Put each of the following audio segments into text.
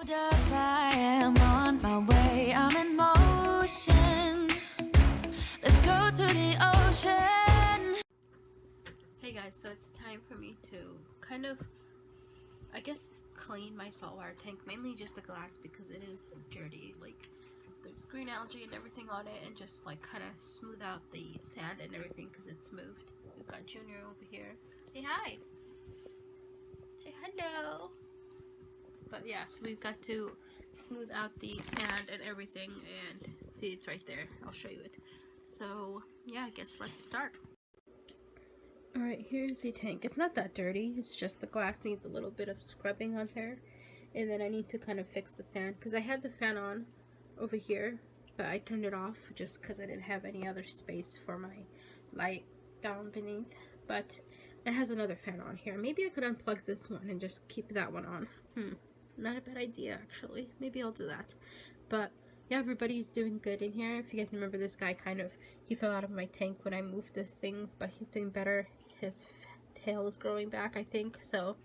Hold up, I am on my way. I'm in motion. Let's go to the ocean. Hey guys, so it's time for me to kind of, I guess, clean my saltwater tank, mainly just the glass because it is dirty. Like, there's green algae and everything on it, and just like kind of smooth out the sand and everything because it's moved. We've got Junior over here. Say hi. Say hello. But yeah, so we've got to smooth out the sand and everything, and see, it's right there. I'll show you it. So yeah, I guess let's start. Alright, here's the tank. It's not that dirty, it's just the glass needs a little bit of scrubbing on there. And then I need to kind of fix the sand, because I had the fan on over here, but I turned it off just because I didn't have any other space for my light down beneath. But it has another fan on here. Maybe I could unplug this one and just keep that one on. Not a bad idea, actually. Maybe I'll do that. But yeah, everybody's doing good in here. If you guys remember, this guy he fell out of my tank when I moved this thing, but he's doing better. His tail is growing back, I think. So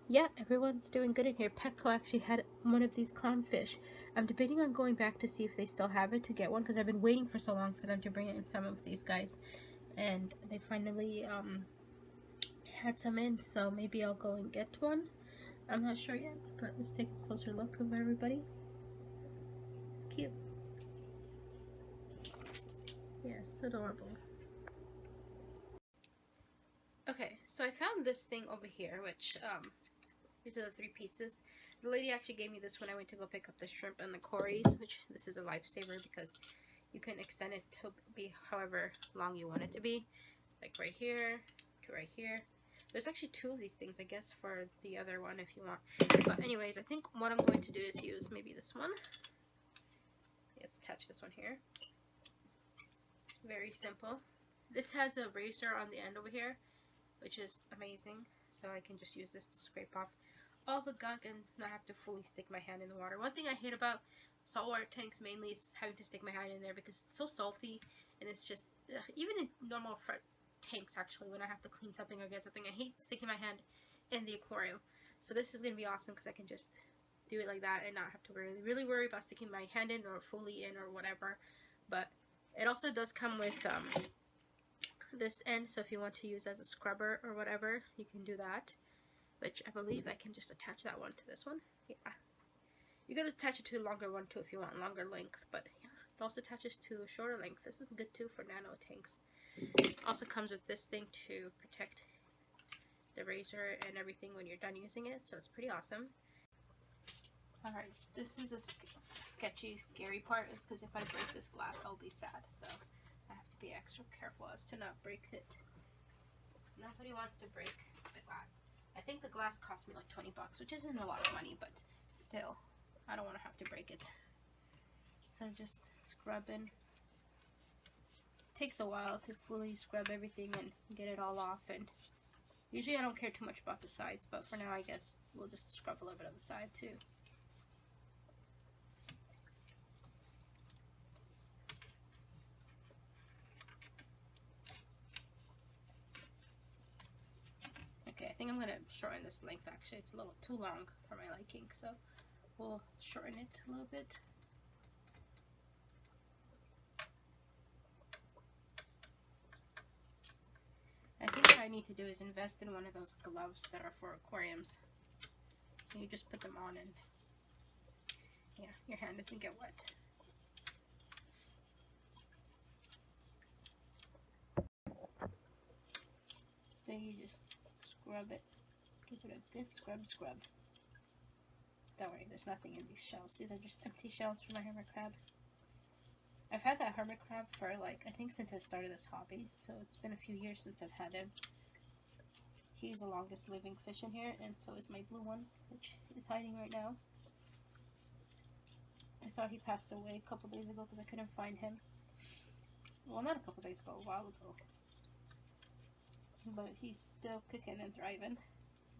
yeah, everyone's doing good in here. 𝐻�ဋ𝒴 actually had one of these clownfish. I'm debating on going back to see if they still have it, to get one, because I've been waiting for so long for them to bring in some of these guys, and they finally had some in, so maybe I'll go and get one. I'm not sure yet, but let's take a closer look of everybody. It's cute. Yes, adorable. Okay, so I found this thing over here, which, these are the 3 pieces. The lady actually gave me this when I went to go pick up the shrimp and the 𝐻𝒪𝐿𝒼𝒟𝒄, which this is a lifesaver because you can extend it to be however long you want it to be. Like right here to right here. There's actually 2 of these things, I guess, for the other one if you want. But anyways, I think what I'm going to do is use maybe this one. Let's attach this one here. Very simple. This has a razor on the end over here, which is amazing. So I can just use this to scrape off all the gunk and not have to fully stick my hand in the water. One thing I hate about saltwater tanks mainly is having to stick my hand in there because it's so salty, and it's just, even in normal tanks actually, when I have to clean something or get something, I hate sticking my hand in the aquarium. So this is going to be awesome because I can just do it like that and not have to really worry about sticking my hand in or fully in or whatever. But it also does come with this end, so if you want to use as a scrubber or whatever, you can do that, which I believe I can just attach that one to this one. Yeah, you could attach it to a longer one too if you want longer length, but yeah, it also attaches to a shorter length. This is good too for nano tanks. Also comes with this thing to protect the razor and everything when you're done using it, so it's pretty awesome. Alright, this is the sketchy, scary part, is because if I break this glass, I'll be sad, so I have to be extra careful as to not break it. Nobody wants to break the glass. I think the glass cost me like 20 bucks, which isn't a lot of money, but still, I don't want to have to break it. So just scrubbing. Takes a while to fully scrub everything and get it all off, and usually I don't care too much about the sides, but for now I guess we'll just scrub a little bit of the side too. Okay, I think I'm gonna shorten this length. Actually, it's a little too long for my liking, so we'll shorten it a little bit. I think what I need to do is invest in one of those gloves that are for aquariums. And you just put them on and yeah, your hand doesn't get wet. So you just scrub it. Give it a good scrub. Don't worry, there's nothing in these shells. These are just empty shells for my hermit crab. I've had that hermit crab for like, I think since I started this hobby, so it's been a few years since I've had him. He's the longest living fish in here, and so is my blue one, which is hiding right now. I thought he passed away a couple days ago because I couldn't find him. Well, not a couple days ago, a while ago. But he's still kicking and thriving.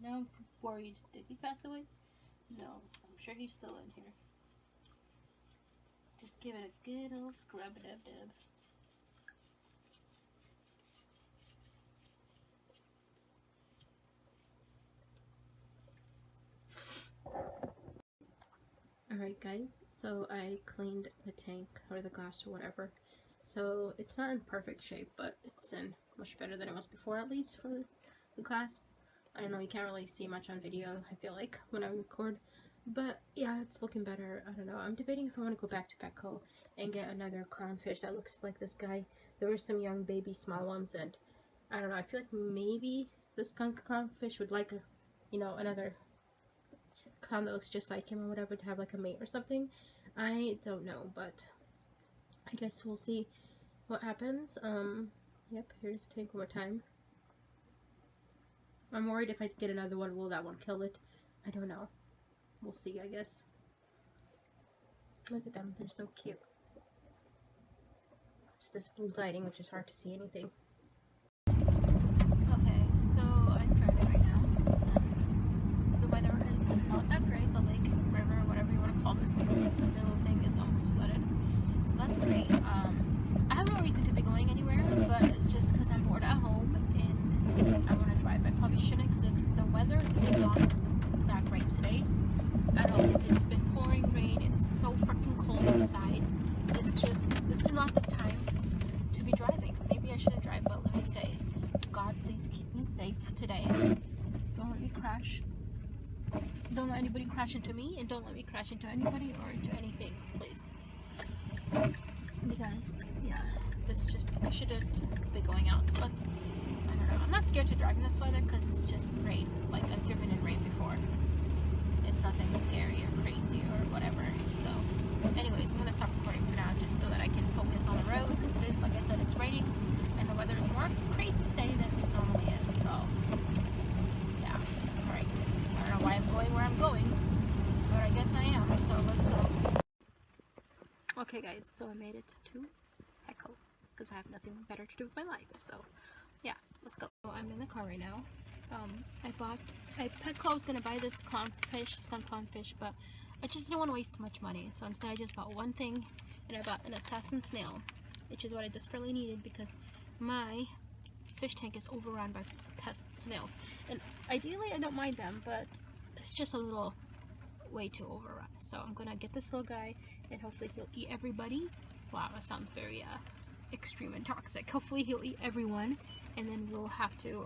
Now I'm worried, did he pass away? No, I'm sure he's still in here. Just give it a good old scrub-a-dub-dub. Alright guys, so I cleaned the tank or the glass or whatever. So it's not in perfect shape, but it's in much better than it was before, at least for the glass. I don't know, you can't really see much on video, I feel like, when I record. But yeah, it's looking better. I don't know. I'm debating if I want to go back to 𝐻�ဋ𝒴𝒮 and get another clownfish that looks like this guy. There were some young baby small ones, and I don't know, I feel like maybe this skunk clownfish would like a, you know, another clown that looks just like him or whatever to have like a mate or something. I don't know, but I guess we'll see what happens. Yep, here's the tank one more time. I'm worried if I get another one, will that one kill it? I don't know. We'll see, I guess. Look at them, they're so cute. Just this blue lighting, which is hard to see anything. Okay, so I'm driving right now. The weather is not that great. The lake, river, whatever you want to call this little thing is almost flooded. So that's great. I have no reason to be going anywhere, but it's just because I'm bored at home and I want to drive. I probably shouldn't because the weather is not that great today at all. It's been pouring rain. It's so freaking cold outside. It's just, this is not the time to be driving. Maybe I shouldn't drive, but let me say, God, please keep me safe today. Don't let me crash. Don't let anybody crash into me, and don't let me crash into anybody or into anything, please. Because, yeah, this just, I shouldn't be going out, but I don't know. I'm not scared to drive in this weather because it's just rain. Like, I've driven in rain before. It's nothing scary or crazy or whatever. So, anyways, I'm going to stop recording for now just so that I can focus on the road because it is, like I said, it's raining and the weather is more crazy today than it normally is. So, yeah, alright. I don't know why I'm going where I'm going, but I guess I am. So, let's go. Okay, guys, so I made it to 𝐻�ဋ𝒴𝒮 because I have nothing better to do with my life. So, yeah, let's go. So, I'm in the car right now. 𝐻�ဋ𝒴𝒮 was gonna buy this clownfish, skunk clownfish, but I just didn't want to waste too much money. So instead, I just bought one thing, and I bought an assassin snail, which is what I desperately needed because my fish tank is overrun by pest snails. And ideally, I don't mind them, but it's just a little way too overrun. So I'm gonna get this little guy, and hopefully he'll eat everybody. Wow, that sounds very extreme and toxic. Hopefully he'll eat everyone, and then we'll have to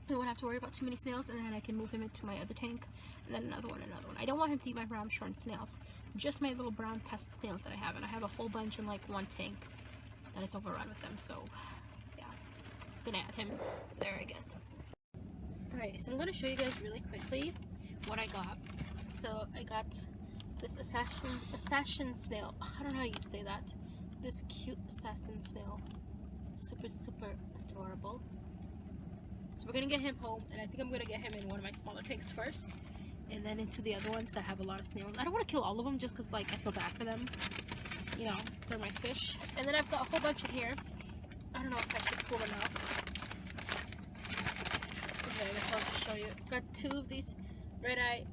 I won't have to worry about too many snails, and then I can move him into my other tank, and then another one. I don't want him to eat my brown shorn snails, just my little brown pest snails that I have, and I have a whole bunch in like one tank that is overrun with them. So yeah, I'm gonna add him there, I guess. Alright, so I'm gonna show you guys really quickly what I got. So I got this assassin snail. I don't know how you say that. This cute assassin snail, super adorable. So we're gonna get him home, and I think I'm gonna get him in one of my smaller tanks first, and then into the other ones that have a lot of snails. I don't want to kill all of them just because, like, I feel bad for them. You know, they're my fish. And then I've got a whole bunch in here. I don't know if I should pull them out. Okay, I guess I'll just show you. I've got two of these red-eye,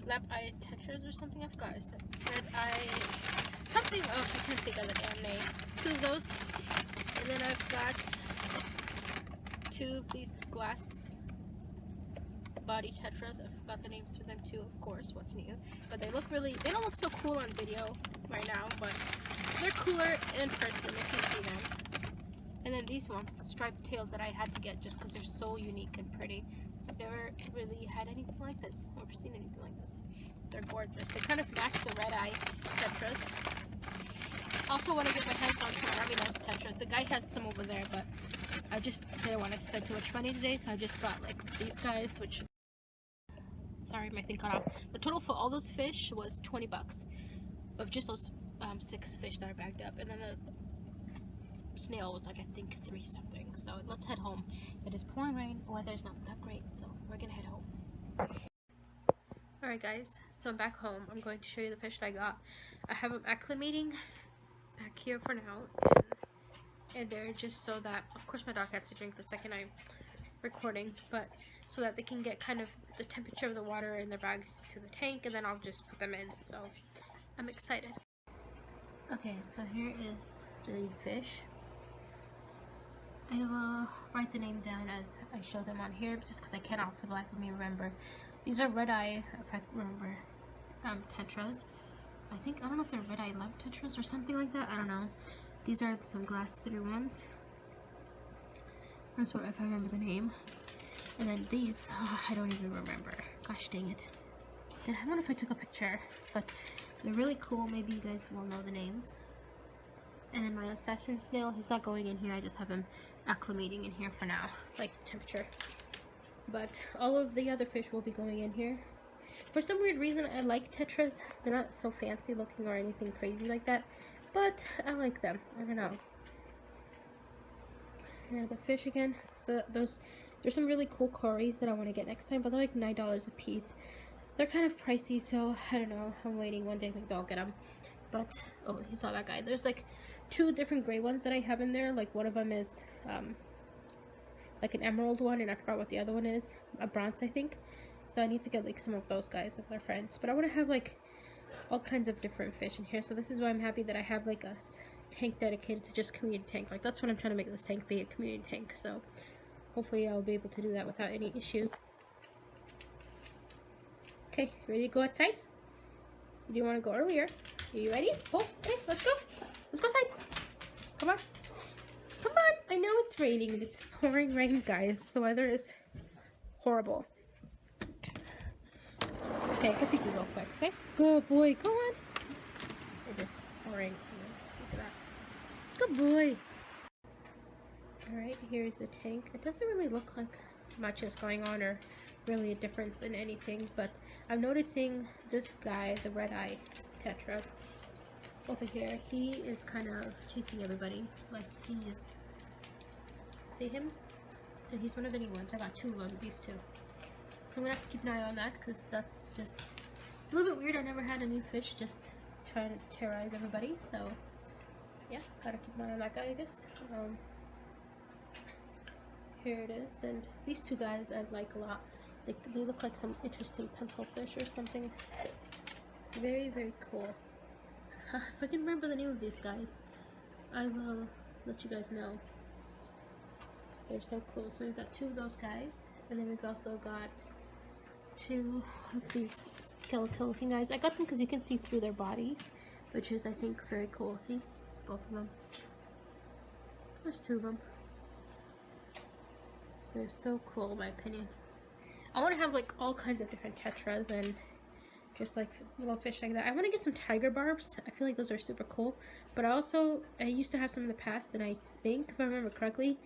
lap-eye tetras or something. I forgot. It's red-eye something. Oh, I can't think of the damn name. Two of those. And then I've got two of these glass body tetras. I forgot the names for them too, of course, what's new. But they look really, they don't look so cool on video right now, but they're cooler in person if you see them. And then these ones, the striped tails that I had to get just because they're so unique and pretty. I've never really had anything like this, or seen anything like this. They're gorgeous. They kind of match the red-eye tetras. Also want to get my hands on some army nose tetras. The guy has some over there, but I just didn't want to spend too much money today, so I just got like these guys, which, sorry, my thing cut off. The total for all those fish was 20 bucks of just those 6 fish that are bagged up, and then the snail was like, I think 3 something. So let's head home. It is pouring rain, weather's not that great, so we're gonna head home. Alright guys, so I'm back home. I'm going to show you the fish that I got. I have them acclimating back here for now, and they're just so that, of course my dog has to drink the second I'm recording, but so that they can get kind of the temperature of the water in their bags to the tank, and then I'll just put them in. So I'm excited. Okay, so here is the fish. I will write the name down as I show them on here, just because I cannot for the life of me remember. These are red-eye, if I remember, tetras. I don't know if they're red-eye lamp tetras or something like that. I don't know. These are some glass 3 ones. That's what, if I remember the name. And then these, I don't even remember. Gosh dang it. I don't know if I took a picture, but they're really cool. Maybe you guys will know the names. And then my assassin snail, he's not going in here. I just have him acclimating in here for now, like temperature. But all of the other fish will be going in here. For some weird reason, I like tetras. They're not so fancy looking or anything crazy like that, but I like them. I don't know. Here are the fish again. So there's some really cool cories that I want to get next time, but they're like $9 a piece. They're kind of pricey, so I don't know. I'm waiting one day, maybe I'll get them. But oh, you saw that guy. There's like 2 different gray ones that I have in there. Like one of them is like an emerald one, and I forgot what the other one is. A bronze, I think. So I need to get like some of those guys if they're friends. But I want to have like all kinds of different fish in here. So this is why I'm happy that I have like a tank dedicated to just community tank. Like that's what I'm trying to make this tank be, a community tank. So hopefully I'll be able to do that without any issues. Okay, ready to go outside? Do you want to go earlier? Are you ready? Oh, okay, let's go. Let's go outside. Come on. Come on. I know it's raining. It's pouring rain, guys. The weather is horrible. Okay, go peek real quick, okay? Good boy, go on. It is pouring. Look at that. Good boy. Alright, here's the tank. It doesn't really look like much is going on or really a difference in anything, but I'm noticing this guy, the red-eye tetra, over here. He is kind of chasing everybody. Like, he is... See him? So he's one of the new ones. I got 2 of them, these 2. So I'm gonna have to keep an eye on that because that's just a little bit weird. I never had a new fish just trying to terrorize everybody. So yeah, gotta keep an eye on that guy, I guess. Here it is, and these 2 guys I like a lot. They look like some interesting pencil fish or something. Very, very cool. If I can remember the name of these guys, I will let you guys know. They're so cool. So we've got 2 of those guys, and then we've also got 2 of these skeletal looking guys. I got them because you can see through their bodies, which is, I think, very cool. See? Both of them. There's 2 of them. They're so cool, in my opinion. I want to have, like, all kinds of different tetras and just, like, little fish like that. I want to get some tiger barbs. I feel like those are super cool. But I used to have some in the past, and I think, if I remember correctly,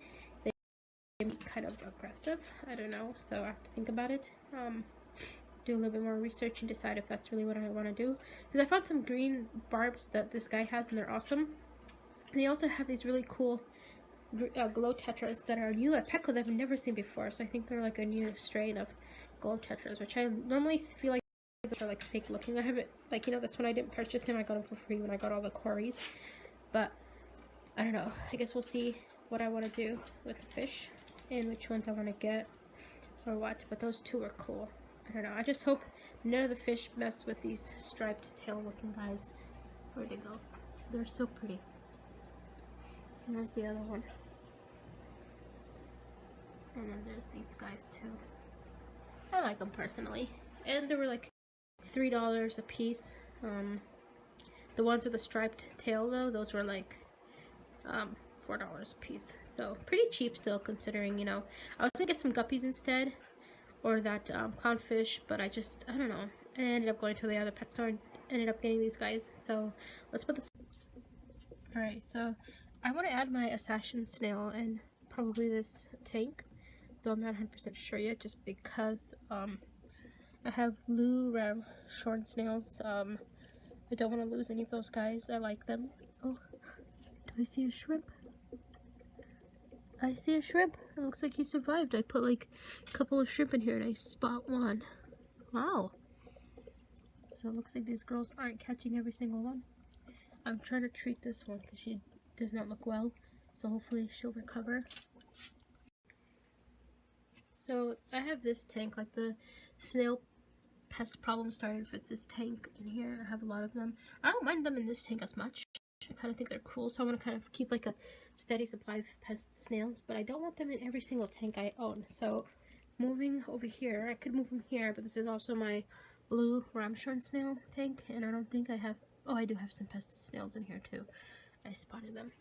they can be kind of aggressive. I don't know, so I have to think about it. Do a little bit more research and decide if that's really what I want to do. Because I found some green barbs that this guy has, and they're awesome. And they also have these really cool glow tetras that are new at Petco that I've never seen before. So I think they're like a new strain of glow tetras, which I normally feel like are like fake looking. I haven't, like, you know, this one I didn't purchase him. I got him for free when I got all the cories. But I don't know. I guess we'll see what I want to do with the fish and which ones I want to get or what. But those 2 are cool. I don't know. I just hope none of the fish mess with these striped tail looking guys. Where'd they go? They're so pretty. There's the other one. And then there's these guys too. I like them personally. And they were like $3 a piece. The ones with the striped tail though, those were like $4 a piece. So pretty cheap still, considering, you know. I was gonna get some guppies instead, or that clownfish, but I don't know. I ended up going to the other pet store and ended up getting these guys. So let's put this. Alright, so I want to add my assassin snail in probably this tank, though I'm not 100% sure yet, just because I have blue ram-shorn snails. I don't want to lose any of those guys. I like them. Oh, do I see a shrimp? I see a shrimp. It looks like he survived. I put like a couple of shrimp in here and I spot one. Wow. So it looks like these girls aren't catching every single one. I'm trying to treat this one because she does not look well. So hopefully she'll recover. So I have this tank, like the snail pest problem started with this tank in here. I have a lot of them. I don't mind them in this tank as much. I kind of think they're cool, so I want to kind of keep like a steady supply of pest snails, but I don't want them in every single tank I own. So moving over here, I could move them here, but this is also my blue ramshorn snail tank, and I don't think I have Oh, I do have some pested snails in here too. I spotted them.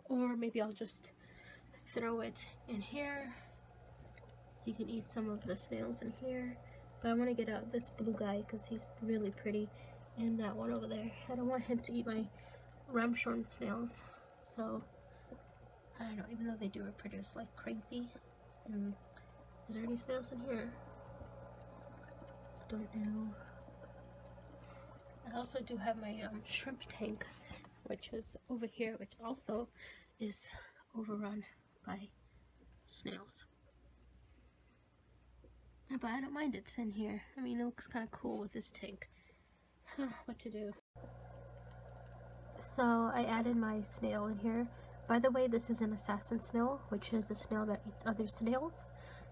Or maybe I'll just throw it in here. You can eat some of the snails in here. But I want to get out this blue guy because he's really pretty. And that one over there. I don't want him to eat my 𝐻𝒪𝐿𝐼💟𝒴 snails. So, I don't know, even though they do reproduce like crazy. Is there any snails in here? Don't know. I also do have my shrimp tank, which is over here, which also is overrun by snails. But I don't mind it's in here. I mean, it looks kind of cool with this tank. What to do? So I added my snail in here. By the way, this is an assassin snail, which is a snail that eats other snails.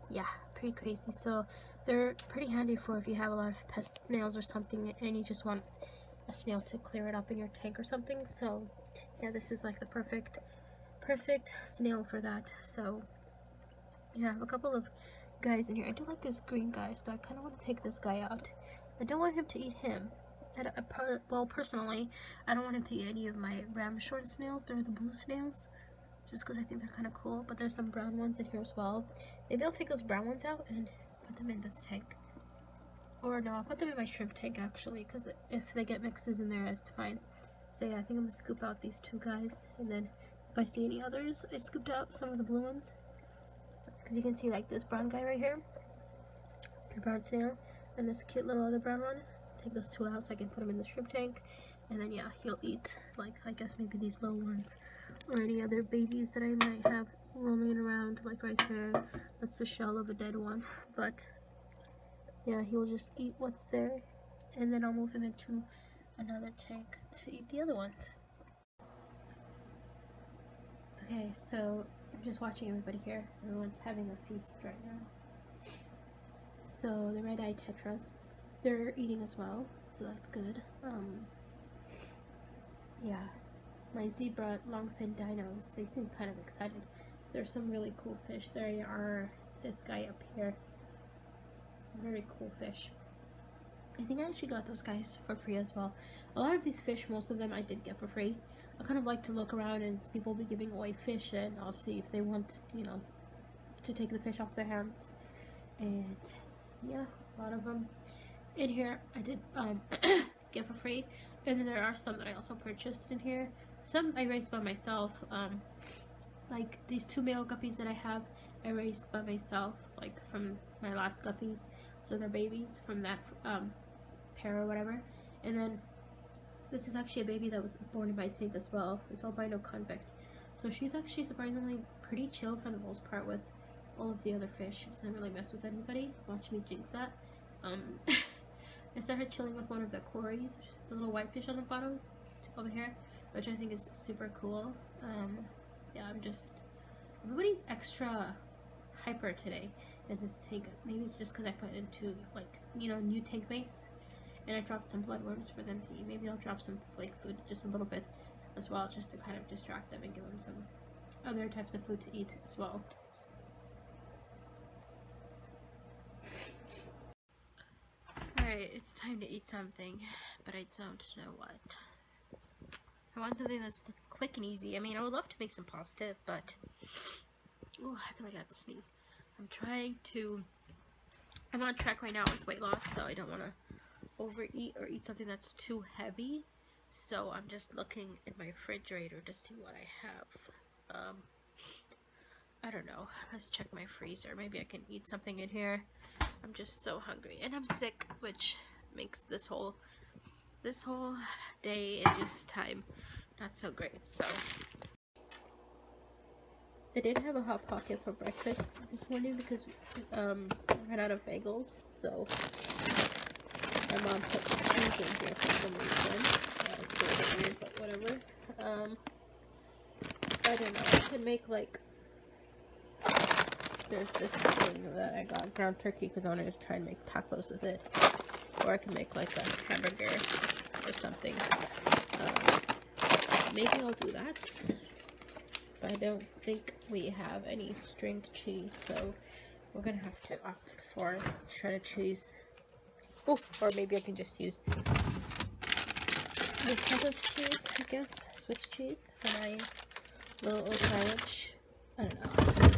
Yeah, pretty crazy. So they're pretty handy for if you have a lot of pest snails or something and you just want a snail to clear it up in your tank or something. So yeah, this is like the perfect snail for that. So yeah, I have a couple of guys in here. I do like this green guy, so I kind of want to take this guy out. I don't want him to eat him. Well, personally, I don't want him to eat any of my 𝐻𝒪𝐿𝒼𝒟𝒄 snails. They're the blue snails, just because I think they're kind of cool. But there's some brown ones in here as well. Maybe I'll take those brown ones out and put them in this tank. Or no, I'll put them in my shrimp tank actually, because if they get mixes in there, it's fine. So yeah, I think I'm gonna scoop out these two guys, and then if I see any others, I scooped out some of the blue ones. Because you can see like this brown guy right here, the brown snail, and this cute little other brown one. Take those two out so I can put them in the shrimp tank, and then yeah, he'll eat like, I guess maybe these little ones or any other babies that I might have rolling around, like right there. That's the shell of a dead one, but yeah, he'll just eat what's there, and then I'll move him into another tank to eat the other ones. Okay, so I'm just watching everybody here. Everyone's having a feast right now. So the red-eyed tetras, they're eating as well, so that's good. Yeah, my zebra longfin dinos, they seem kind of excited. There's some really cool fish. There are this guy up here. Very cool fish. I think I actually got those guys for free as well. A lot of these fish, most of them I did get for free. I kind of like to look around and people be giving away fish, and I'll see if they want, you know, to take the fish off their hands. And yeah, a lot of them in here I did get for free, and then there are some that I also purchased in here. Some I raised by myself, like these two male guppies that I have, I raised by myself, like from my last guppies, so they're babies from that pair or whatever. And then this is actually a baby that was born in my tank as well. It's albino convict, so she's actually surprisingly pretty chill for the most part with all of the other fish. She doesn't really mess with anybody. Watch me jinx that. I started chilling with one of the 𝐻𝒟𝒴𝒮s, the little white fish on the bottom over here, which I think is super cool. Yeah, everybody's extra hyper today in this tank. Maybe it's just because I put into, like, you know, new tank mates, and I dropped some bloodworms for them to eat. Maybe I'll drop some flake food just a little bit as well, just to kind of distract them and give them some other types of food to eat as well. Alright, it's time to eat something, but I don't know what. I want something that's quick and easy. I mean, I would love to make some pasta, but oh, I feel like I have to sneeze. I'm on track right now with weight loss, so I don't want to overeat or eat something that's too heavy. So I'm just looking in my refrigerator to see what I have. I don't know. Let's check my freezer. Maybe I can eat something in here. I'm just so hungry, and I'm sick, which makes this whole day and just time not so great. So I did have a Hot Pocket for breakfast this morning because I ran out of bagels, so my mom put cheese in here for some reason. It's a bit weird, but whatever. I don't know. I could make, like, there's this thing that I got, ground turkey, because I wanted to try and make tacos with it. Or I can make like a hamburger or something. Maybe I'll do that. But I don't think we have any string cheese, so we're gonna have to opt for shredded cheese. Oh, or maybe I can just use this type of cheese, I guess, Swiss cheese for my little old sandwich. I don't know.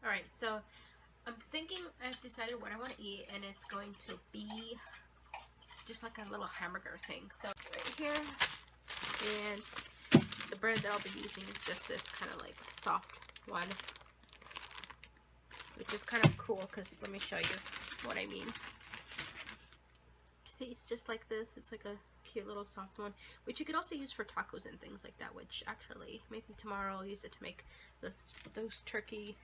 Alright, so I'm thinking I've decided what I want to eat, and it's going to be just like a little hamburger thing. So right here, and the bread that I'll be using is just this kind of like soft one, which is kind of cool because let me show you what I mean. See, it's just like this. It's like a cute little soft one, which you could also use for tacos and things like that, which actually maybe tomorrow I'll use it to make those turkey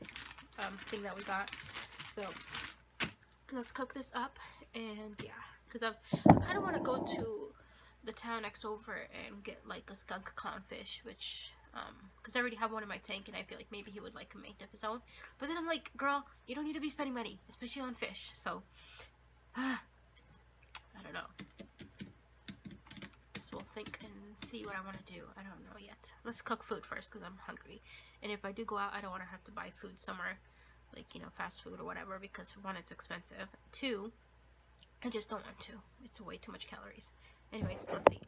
thing that we got. So let's cook this up, and yeah, because I kind of want to go to the town next over and get like a skunk clownfish, which because I already have one in my tank, and I feel like maybe he would like make up his own. But then I'm like, girl, you don't need to be spending money, especially on fish. So I don't know. So we'll think and see what I want to do. I don't know yet. Let's cook food first because I'm hungry. And if I do go out, I don't want to have to buy food somewhere, like, you know, fast food or whatever, because one, it's expensive. Two, I just don't want to. It's way too much calories. Anyways, let's eat.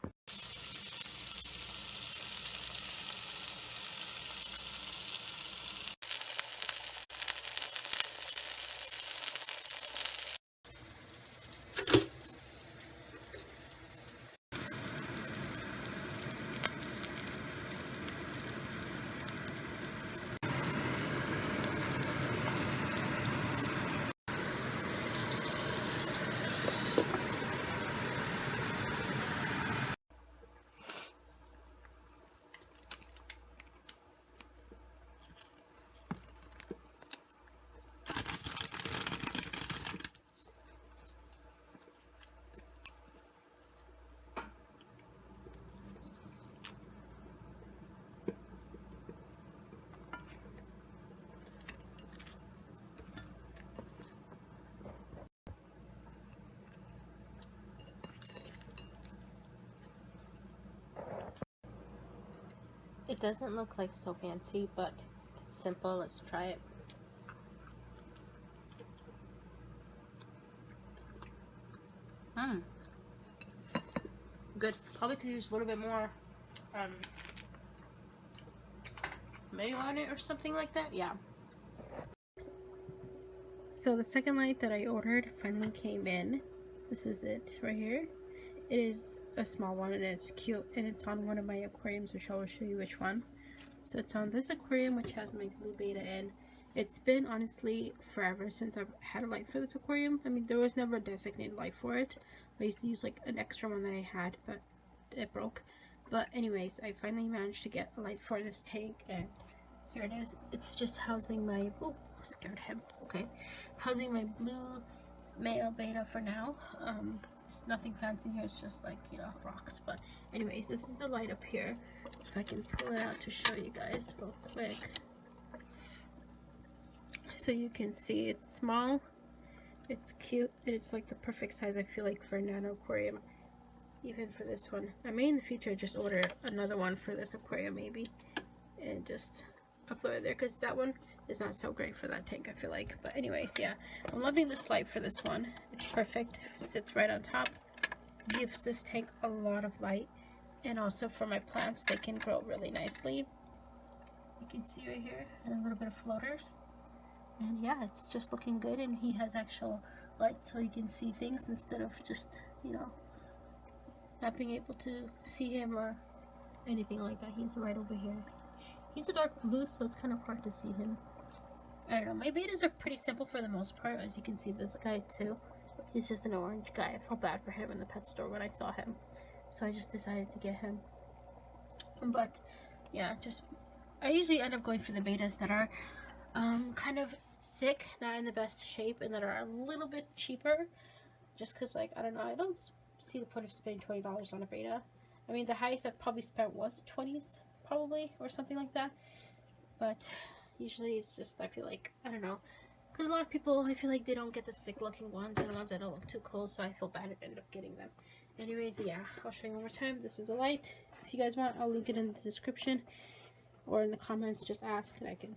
It doesn't look like so fancy, but it's simple. Let's try it. Good. Probably could use a little bit more mayo on it or something like that. Yeah. So the second light that I ordered finally came in. This is it right here. It is a small one, and it's cute, and it's on one of my aquariums, which I will show you which one. So it's on this aquarium, which has my blue beta in. It's been honestly forever since I've had a light for this aquarium. I mean, there was never a designated light for it. I used to use like an extra one that I had, but it broke. But anyways, I finally managed to get a light for this tank, and here it is. It's just housing my, oh, scared him. Okay, housing my blue male beta for now. There's nothing fancy here. It's just like, you know, rocks. But anyways, this is the light up here. If I can pull it out to show you guys real quick, so you can see it's small, it's cute, and it's like the perfect size, I feel like, for a nano aquarium, even for this one. I may in the future just order another one for this aquarium maybe, and just upload it there, because that one is not so great for that tank, I feel like. But anyways, yeah, I'm loving this light for this one. It's perfect. It sits right on top, gives this tank a lot of light, and also for my plants, they can grow really nicely. You can see right here, and a little bit of floaters. And yeah, it's just looking good, and he has actual light so you can see things instead of just, you know, not being able to see him or anything like that. He's right over here. He's a dark blue, so it's kind of hard to see him. I don't know, my betas are pretty simple for the most part. As you can see, this guy too, he's just an orange guy. I felt bad for him in the pet store when I saw him, so I just decided to get him. But yeah, I usually end up going for the betas that are kind of sick, not in the best shape, and that are a little bit cheaper, just because, like, I don't know, I don't see the point of spending $20 on a beta. I mean, the highest I've probably spent was 20s probably, or something like that. But usually it's just, I feel like, I don't know, because a lot of people, I feel like they don't get the sick looking ones, and the ones that don't look too cool, so I feel bad I ended up getting them. Anyways, yeah, I'll show you one more time. This is a light. If you guys want, I'll link it in the description or in the comments. Just ask and I can,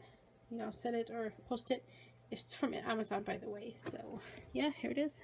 you know, send it or post it. It's from Amazon, by the way. So yeah, here it is.